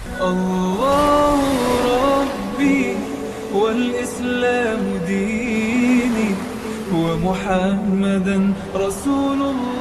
الله ربي والإسلام ديني ومحمدا رسول الله.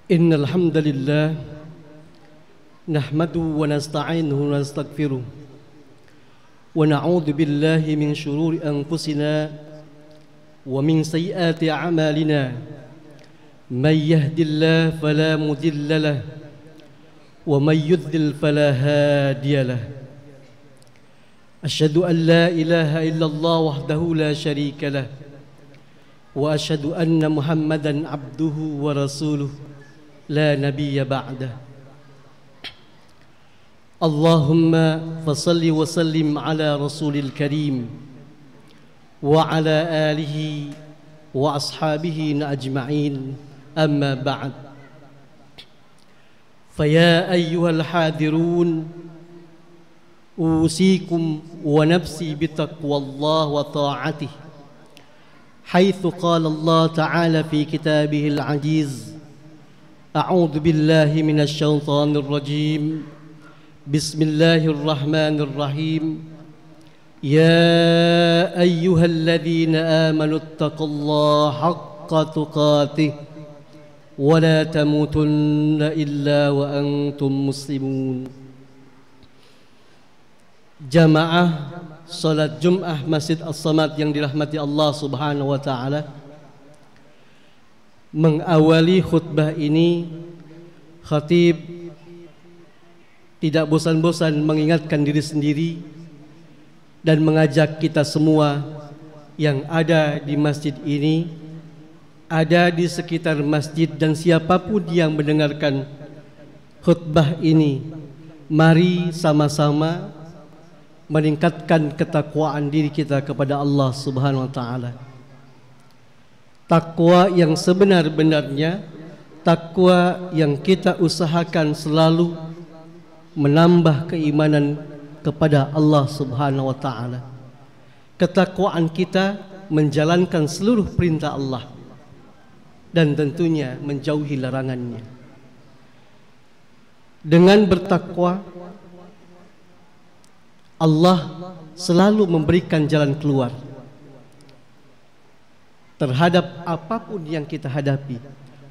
إن الحمد لله نحمده ونستعينه ونستغفره ونعوذ بالله من شرور أنفسنا ومن سيئات أعمالنا من يهد الله فلا مضل له ومن يضلل فلا هادي له. أشهد أن لا إله إلا الله وحده لا شريك له وأشهد أن محمدا عبده ورسوله لا نبي بعده. اللهم فصل وسلم على رسول الكريم وعلى آله وأصحابه أجمعين. أما بعد، فيا أيها الحاضرون أوصيكم ونفسي بتقوى الله وطاعته، حيث قال الله تعالى في كتابه العزيز: أعوذ بالله من الشيطان الرجيم، بسم الله الرحمن الرحيم. يا أيها الذين آمنوا اتقوا الله حق تقاته ولا تموتن إلا وأنتم مسلمون. Jamaah salat Jum'ah Masjid As-Samad yang dirahmati Allah Subhanahu wa taala, mengawali khutbah ini, khatib tidak bosan-bosan mengingatkan diri sendiri dan mengajak kita semua yang ada di masjid ini, ada di sekitar masjid, dan siapapun yang mendengarkan khutbah ini, mari sama-sama meningkatkan ketakwaan diri kita kepada Allah Subhanahu wa taala. Takwa yang sebenar-benarnya, takwa yang kita usahakan selalu menambah keimanan kepada Allah Subhanahu wa taala. Ketakwaan kita menjalankan seluruh perintah Allah dan tentunya menjauhi larangannya. Dengan bertakwa, Allah selalu memberikan jalan keluar terhadap apapun yang kita hadapi.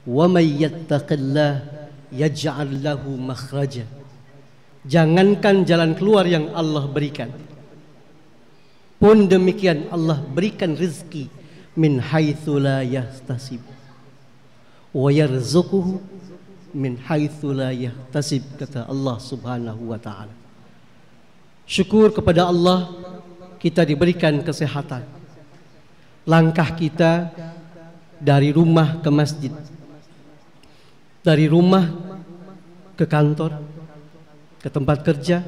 Wa may yattaqillah yaj'al lahu makhraja. Jangankan jalan keluar yang Allah berikan, pun demikian Allah berikan rezeki min haitsu la yahtasib wa yarzuquhu min haitsu la yahtasib, kata Allah Subhanahu wa taala. Syukur kepada Allah kita diberikan kesehatan. Langkah kita dari rumah ke masjid, dari rumah ke kantor, ke tempat kerja,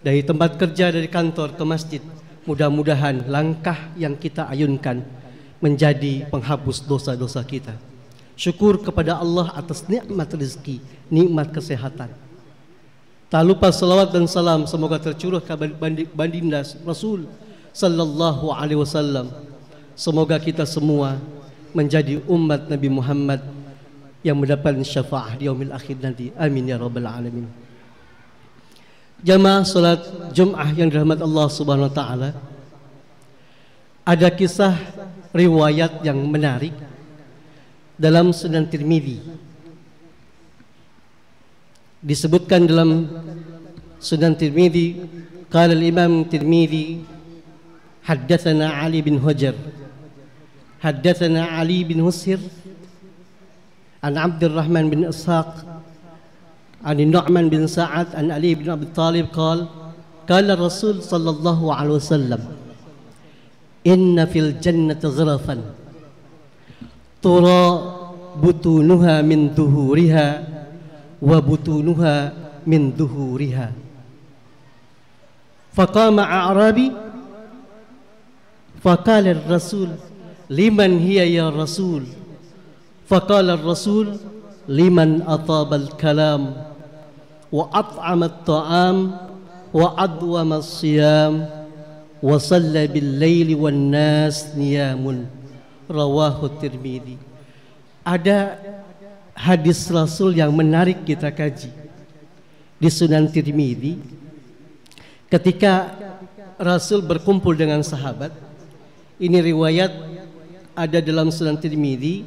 dari tempat kerja dari kantor ke masjid. Mudah-mudahan langkah yang kita ayunkan menjadi penghapus dosa-dosa kita. Syukur kepada Allah atas nikmat rezeki, nikmat kesehatan. Tak lupa salawat dan salam semoga tercurah kepada baginda Rasul sallallahu alaihi wasallam. Semoga kita semua menjadi umat Nabi Muhammad yang mendapat syafaat di yaumil akhir nanti. Amin ya rabbal alamin. Jamaah salat Jum'ah yang dirahmati Allah Subhanahu wa taala, ada kisah riwayat yang menarik dalam Sunan Tirmidzi. Disebutkan dalam Sunan Tirmidzi, qala al-Imam Tirmidzi, haddatsana Ali bin Hajar, haddatsana Ali bin Husir an Abdurrahman bin Ishaq an Nu'man bin Sa'ad an Ali bin Abi Talib qala qala Rasul sallallahu alaihi wasallam, inna fil jannati ghirafan tura butunuha min duhuriha wa butunuha min duhuriha. Faqama a'rabi faqala ar-rasul liman hiya ya rasul, Faqala ar-rasul liman atabal kalam wa at'ama at-ta'am wa adwama as-siyam wa shalla bil-laili wan nas niyamun. Rawahu Tirmidzi. Ada hadis Rasul yang menarik kita kaji di Sunan Tirmidzi ketika Rasul berkumpul dengan sahabat. Ini riwayat ada dalam Sunan Tirmidzi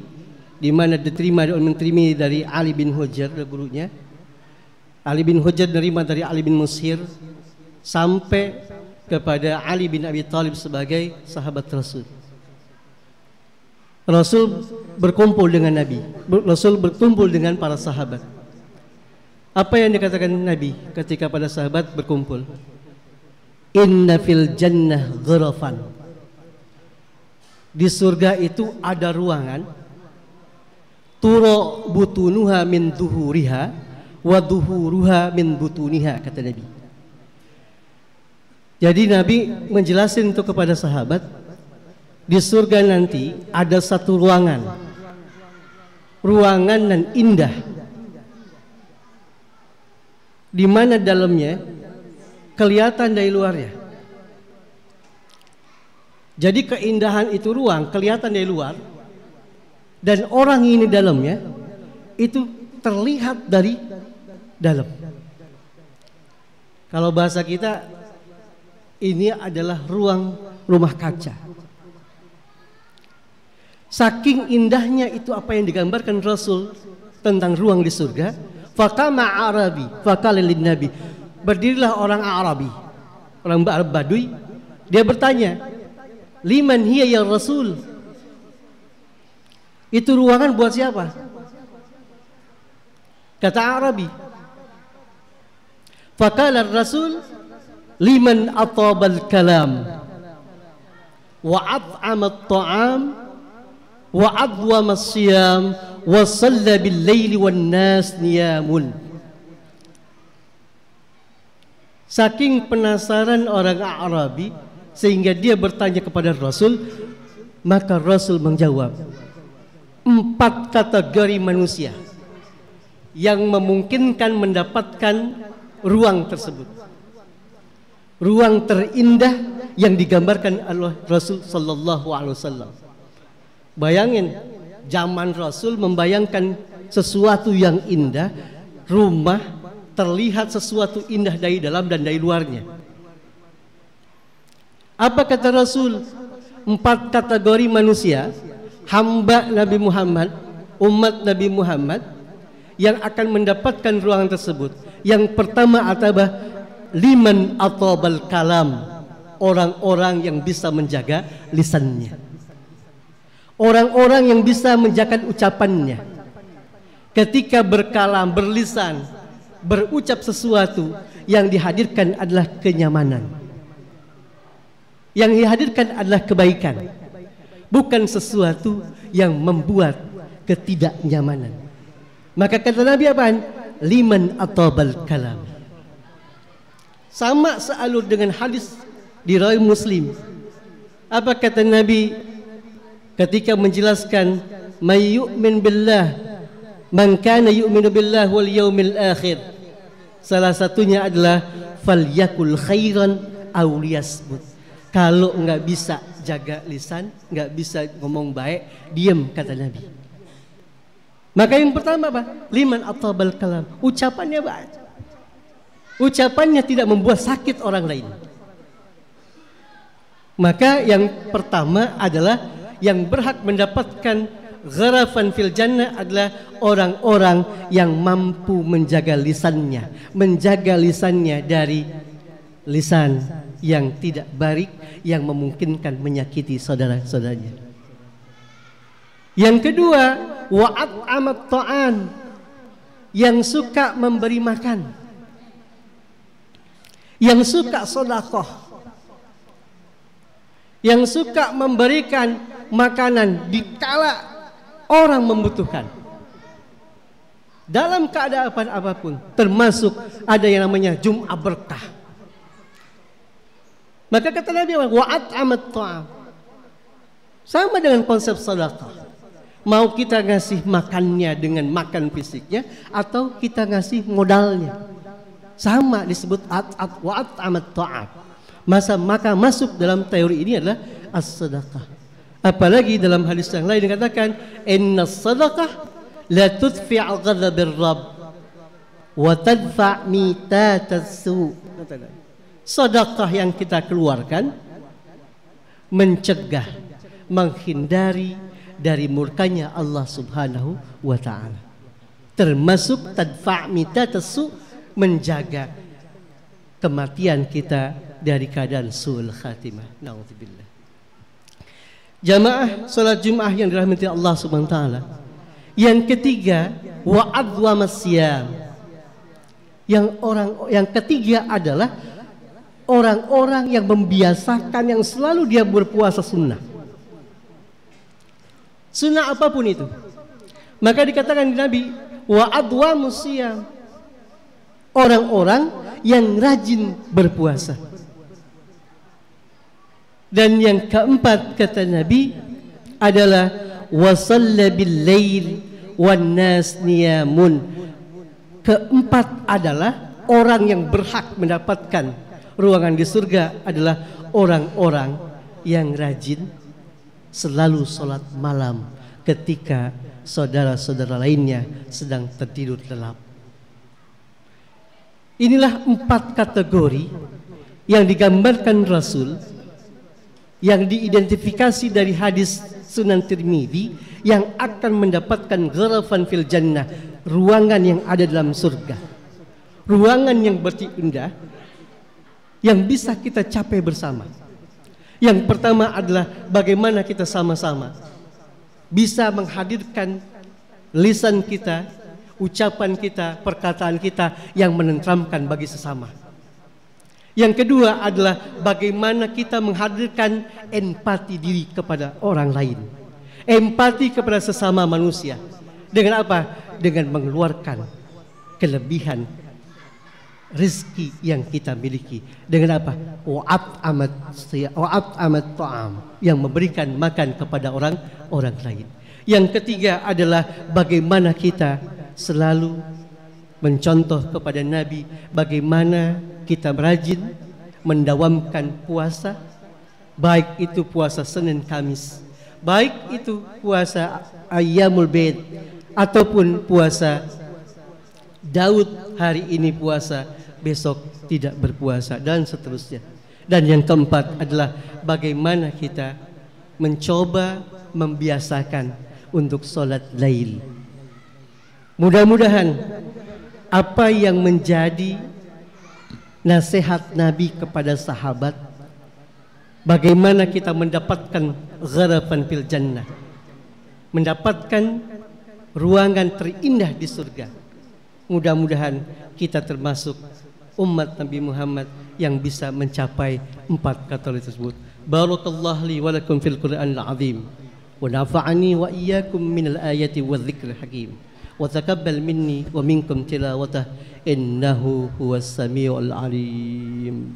di mana diterima oleh Tirmidzi dari Ali bin Hujair, gurunya. Ali bin Hujair menerima dari Ali bin Mushir sampai kepada Ali bin Abi Thalib sebagai sahabat Rasul. Rasul berkumpul dengan Nabi, Rasul berkumpul dengan para sahabat. Apa yang dikatakan Nabi ketika pada sahabat berkumpul? Inna fil jannah ghurafan. Di surga itu ada ruangan, turo butunuha min duhuriha wa duhuruha min butuniha, kata Nabi. Jadi Nabi menjelaskan itu kepada sahabat. Di surga nanti ada satu ruangan yang indah, di mana dalamnya kelihatan dari luarnya. Jadi keindahan itu ruang kelihatan dari luar, dan orang ini dalamnya itu terlihat dari dalam. Kalau bahasa kita, ini adalah ruang rumah kaca. Saking indahnya itu apa yang digambarkan Rasul tentang ruang di surga. Faqama Arabi faqala lin Nabi. Berdirilah orang Arabi, orang Badui. Dia bertanya, liman hiya ya Rasul? Itu ruangan buat siapa? Kata Arabi, faqala Rasul liman atabal kalam wa at'ama at-ta'am wa adwama as-siyam wa shalla bil-laili wan nas niyamun. Saking penasaran orang Arabi sehingga dia bertanya kepada Rasul, maka Rasul menjawab 4 kategori manusia yang memungkinkan mendapatkan ruang tersebut. Ruang terindah yang digambarkan oleh Rasul sallallahu alaihi wasallam. Bayangin, zaman Rasul membayangkan sesuatu yang indah, rumah terlihat sesuatu indah dari dalam dan dari luarnya. Apa kata Rasul? 4 kategori manusia, hamba Nabi Muhammad, umat Nabi Muhammad yang akan mendapatkan ruangan tersebut. Yang pertama adalah liman atabal kalam, orang-orang yang bisa menjaga lisannya. Orang-orang yang bisa menjaga ucapannya. Ketika berkalam, berlisan, berucap sesuatu, yang dihadirkan adalah kenyamanan. Yang dihadirkan adalah kebaikan. Bukan sesuatu yang membuat ketidaknyamanan. Maka kata Nabi apaan? Liman atabal kalam. Sama sealur dengan hadis di riwayat Muslim. Apa kata Nabi ketika menjelaskan may yu'min billah, man kana yu'minu billah wal yaumil akhir, salah satunya adalah falyakul khairan aw liyasmut. Kalau enggak bisa jaga lisan, enggak bisa ngomong baik, diam, kata Nabi. Maka yang pertama apa? Liman atabal kalam, ucapannya baik, ucapannya tidak membuat sakit orang lain. Maka yang pertama adalah yang berhak mendapatkan gharafan fil jannah adalah orang-orang yang mampu menjaga lisannya, dari lisan yang tidak baik, yang memungkinkan menyakiti saudara-saudaranya. Yang kedua, wa'at amat ta'an, yang suka memberi makan, yang suka sedekah, yang suka memberikan makanan di kala orang membutuhkan, dalam keadaan apapun, termasuk ada yang namanya Jum'ah berkah. Maka kata Nabi, wa'at amat ta'am, sama dengan konsep sedekah. Mau kita ngasih makannya dengan makan fisiknya atau kita ngasih modalnya. Sama disebut wa'at amat ta'at. Maka masuk dalam teori ini adalah as-sadaqah. Apalagi dalam hadis yang lain dikatakan inna sadaqah la tudfi'u ghadabir rabb wa tadfa' mitatassu. Sedekah yang kita keluarkan mencegah, menghindari dari murkanya Allah Subhanahu wa taala. Termasuk tadfa' mitatassu, menjaga kematian kita dari keadaan su'ul khatimah. Nauzubillah. Jamaah salat Jumat yang dirahmati Allah Subhanahu wa taala. Yang ketiga, wa adwamas siyam. Yang ketiga adalah orang-orang yang membiasakan, yang selalu dia berpuasa sunnah. Sunnah apapun itu. Maka dikatakan di Nabi, wa adwamus siyam. Orang-orang yang rajin berpuasa. Dan yang keempat kata Nabi adalah wasalla bil lail wan nas niyamun. Keempat adalah orang yang berhak mendapatkan ruangan di surga adalah orang-orang yang rajin selalu sholat malam ketika saudara-saudara lainnya sedang tertidur lelap. Inilah 4 kategori yang digambarkan Rasul, yang diidentifikasi dari hadis Sunan Tirmidzi, yang akan mendapatkan ghurafan fil jannah, ruangan yang ada dalam surga, ruangan yang begitu indah yang bisa kita capai bersama. Yang pertama adalah bagaimana kita sama-sama bisa menghadirkan lisan kita, ucapan kita, perkataan kita yang menenteramkan bagi sesama. Yang kedua adalah bagaimana kita menghadirkan empati diri kepada orang lain, empati kepada sesama manusia. Dengan apa? Dengan mengeluarkan kelebihan rezeki yang kita miliki. Dengan apa? Wa'at amat ta'am, yang memberikan makan kepada orang lain. Yang ketiga adalah bagaimana kita selalu mencontoh kepada Nabi, bagaimana kita rajin mendawamkan puasa, baik itu puasa Senin Kamis, baik itu puasa Ayyamul Bid, ataupun puasa Daud hari ini puasa, besok tidak berpuasa, dan seterusnya. Dan yang keempat adalah bagaimana kita mencoba membiasakan untuk sholat lail. Mudah-mudahan apa yang menjadi nasihat Nabi kepada sahabat, bagaimana kita mendapatkan ghurafan fil jannah, mendapatkan ruangan terindah di surga. Mudah-mudahan kita termasuk umat Nabi Muhammad yang bisa mencapai 4 kategori tersebut. Barakallahu li wa lakum fil Qur'anil azim wa nafa'ani wa iyyakum minal ayati wadh-dhikril hakim wa taqabbal minni wa minkum tilawatah innahu huwas samiul alim.